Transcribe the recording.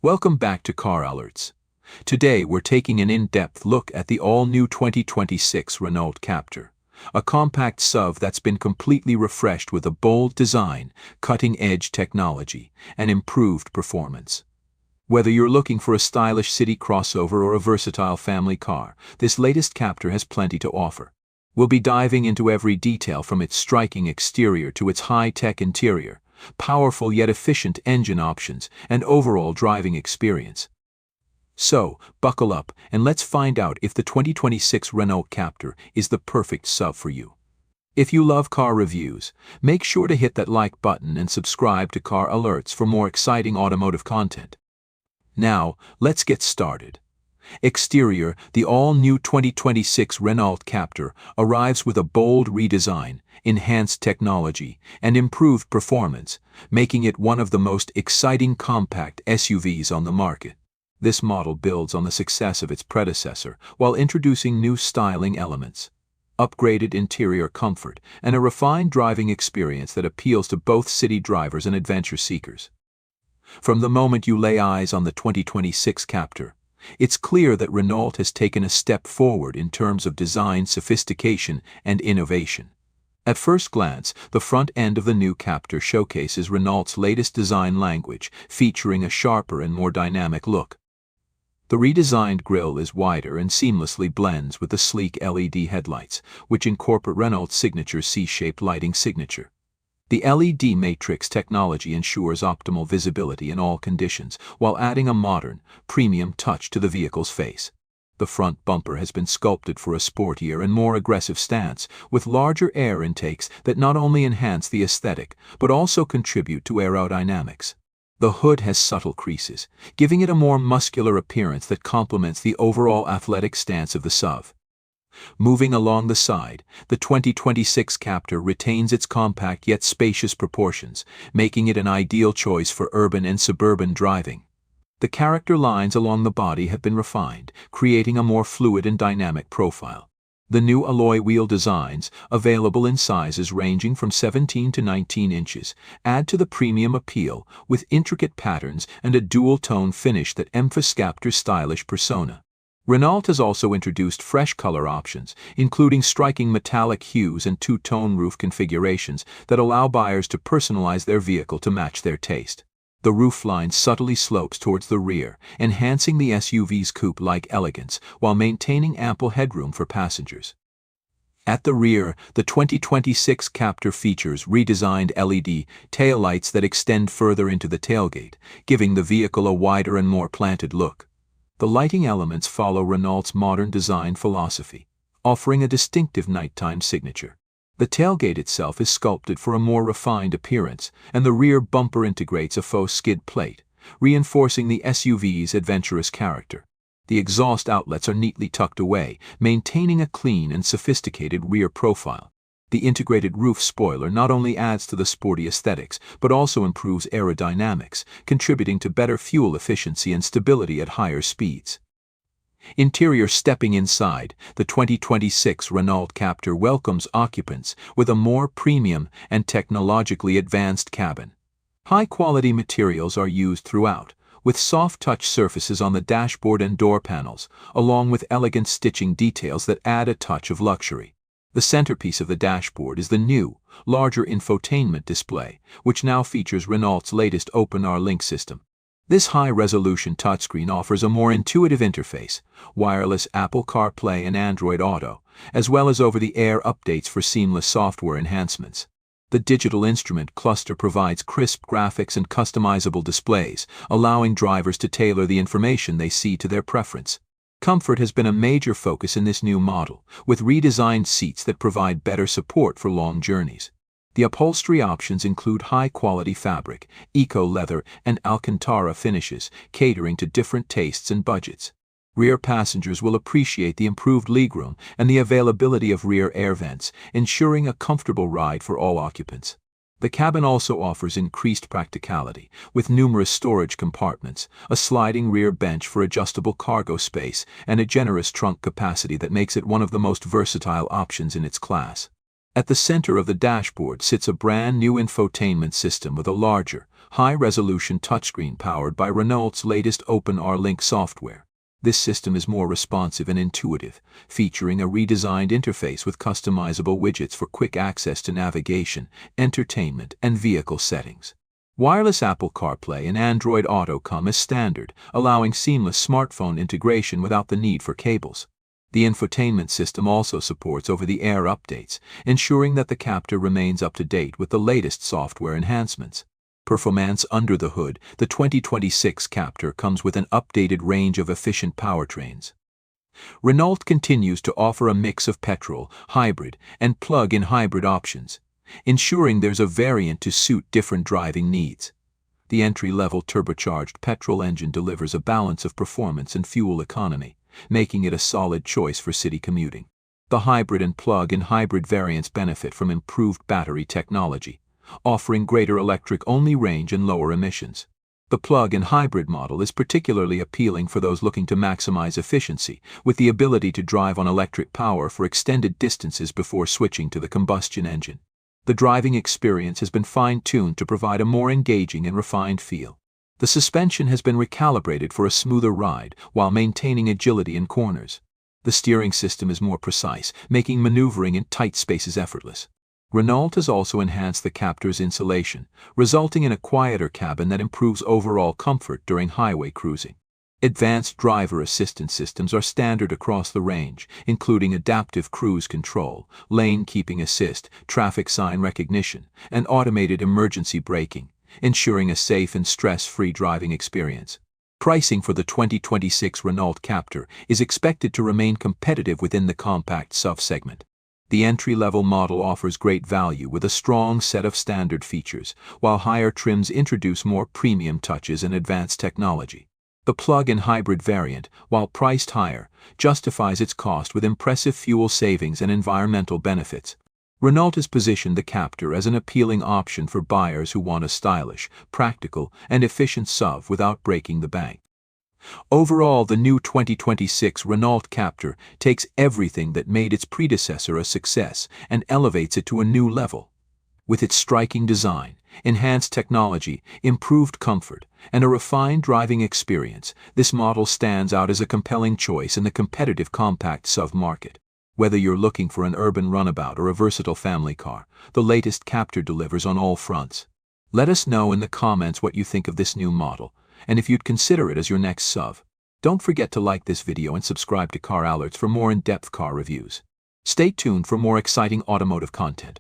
Welcome back to Car Alerts. Today we're taking an in-depth look at the all-new 2026 Renault Captur, a compact SUV that's been completely refreshed with a bold design, cutting-edge technology, and improved performance. Whether you're looking for a stylish city crossover or a versatile family car, this latest Captur has plenty to offer. We'll be diving into every detail from its striking exterior to its high-tech interior, powerful yet efficient engine options, and overall driving experience. So, buckle up and let's find out if the 2026 Renault Captur is the perfect SUV for you. If you love car reviews, make sure to hit that like button and subscribe to Car Alerts for more exciting automotive content. Now, let's get started. Exterior: the all-new 2026 Renault Captur arrives with a bold redesign, enhanced technology, and improved performance, making it one of the most exciting compact SUVs on the market. This model builds on the success of its predecessor while introducing new styling elements, upgraded interior comfort, and a refined driving experience that appeals to both city drivers and adventure seekers. From the moment you lay eyes on the 2026 Captur, it's clear that Renault has taken a step forward in terms of design sophistication and innovation. At first glance, the front end of the new Captur showcases Renault's latest design language, featuring a sharper and more dynamic look. The redesigned grille is wider and seamlessly blends with the sleek LED headlights, which incorporate Renault's signature C-shaped lighting signature. The LED matrix technology ensures optimal visibility in all conditions, while adding a modern, premium touch to the vehicle's face. The front bumper has been sculpted for a sportier and more aggressive stance, with larger air intakes that not only enhance the aesthetic, but also contribute to aerodynamics. The hood has subtle creases, giving it a more muscular appearance that complements the overall athletic stance of the SUV. Moving along the side, the 2026 Captur retains its compact yet spacious proportions, making it an ideal choice for urban and suburban driving. The character lines along the body have been refined, creating a more fluid and dynamic profile. The new alloy wheel designs, available in sizes ranging from 17 to 19 inches, add to the premium appeal with intricate patterns and a dual-tone finish that emphasize Captur's stylish persona. Renault has also introduced fresh color options, including striking metallic hues and two-tone roof configurations that allow buyers to personalize their vehicle to match their taste. The roofline subtly slopes towards the rear, enhancing the SUV's coupe-like elegance while maintaining ample headroom for passengers. At the rear, the 2026 Captur features redesigned LED taillights that extend further into the tailgate, giving the vehicle a wider and more planted look. The lighting elements follow Renault's modern design philosophy, offering a distinctive nighttime signature. The tailgate itself is sculpted for a more refined appearance, and the rear bumper integrates a faux skid plate, reinforcing the SUV's adventurous character. The exhaust outlets are neatly tucked away, maintaining a clean and sophisticated rear profile. The integrated roof spoiler not only adds to the sporty aesthetics, but also improves aerodynamics, contributing to better fuel efficiency and stability at higher speeds. Interior: stepping inside, the 2026 Renault Captur welcomes occupants with a more premium and technologically advanced cabin. High-quality materials are used throughout, with soft-touch surfaces on the dashboard and door panels, along with elegant stitching details that add a touch of luxury. The centerpiece of the dashboard is the new, larger infotainment display, which now features Renault's latest OpenR system. This high-resolution touchscreen offers a more intuitive interface, wireless Apple CarPlay and Android Auto, as well as over-the-air updates for seamless software enhancements. The digital instrument cluster provides crisp graphics and customizable displays, allowing drivers to tailor the information they see to their preference. Comfort has been a major focus in this new model, with redesigned seats that provide better support for long journeys. The upholstery options include high-quality fabric, eco-leather, and Alcantara finishes, catering to different tastes and budgets. Rear passengers will appreciate the improved legroom and the availability of rear air vents, ensuring a comfortable ride for all occupants. The cabin also offers increased practicality, with numerous storage compartments, a sliding rear bench for adjustable cargo space, and a generous trunk capacity that makes it one of the most versatile options in its class. At the center of the dashboard sits a brand new infotainment system with a larger, high-resolution touchscreen powered by Renault's latest OpenR-Link software. This system is more responsive and intuitive, featuring a redesigned interface with customizable widgets for quick access to navigation, entertainment, and vehicle settings. Wireless Apple CarPlay and Android Auto come as standard, allowing seamless smartphone integration without the need for cables. The infotainment system also supports over-the-air updates, ensuring that the Captur remains up to date with the latest software enhancements. Performance under the hood, the 2026 Captur comes with an updated range of efficient powertrains. Renault continues to offer a mix of petrol, hybrid, and plug-in hybrid options, ensuring there's a variant to suit different driving needs. The entry-level turbocharged petrol engine delivers a balance of performance and fuel economy, making it a solid choice for city commuting. The hybrid and plug-in hybrid variants benefit from improved battery technology, offering greater electric-only range and lower emissions. The plug-in hybrid model is particularly appealing for those looking to maximize efficiency, with the ability to drive on electric power for extended distances before switching to the combustion engine. The driving experience has been fine-tuned to provide a more engaging and refined feel. The suspension has been recalibrated for a smoother ride while maintaining agility in corners. The steering system is more precise, making maneuvering in tight spaces effortless. Renault has also enhanced the Captur's insulation, resulting in a quieter cabin that improves overall comfort during highway cruising. Advanced driver assistance systems are standard across the range, including adaptive cruise control, lane keeping assist, traffic sign recognition, and automated emergency braking, ensuring a safe and stress-free driving experience. Pricing for the 2026 Renault Captur is expected to remain competitive within the compact SUV segment. The entry-level model offers great value with a strong set of standard features, while higher trims introduce more premium touches and advanced technology. The plug-in hybrid variant, while priced higher, justifies its cost with impressive fuel savings and environmental benefits. Renault has positioned the Captur as an appealing option for buyers who want a stylish, practical, and efficient SUV without breaking the bank. Overall, the new 2026 Renault Captur takes everything that made its predecessor a success and elevates it to a new level. With its striking design, enhanced technology, improved comfort, and a refined driving experience, this model stands out as a compelling choice in the competitive compact SUV market. Whether you're looking for an urban runabout or a versatile family car, the latest Captur delivers on all fronts. Let us know in the comments what you think of this new model, and if you'd consider it as your next SUV. Don't forget to like this video and subscribe to Car Alerts for more in-depth car reviews. Stay tuned for more exciting automotive content.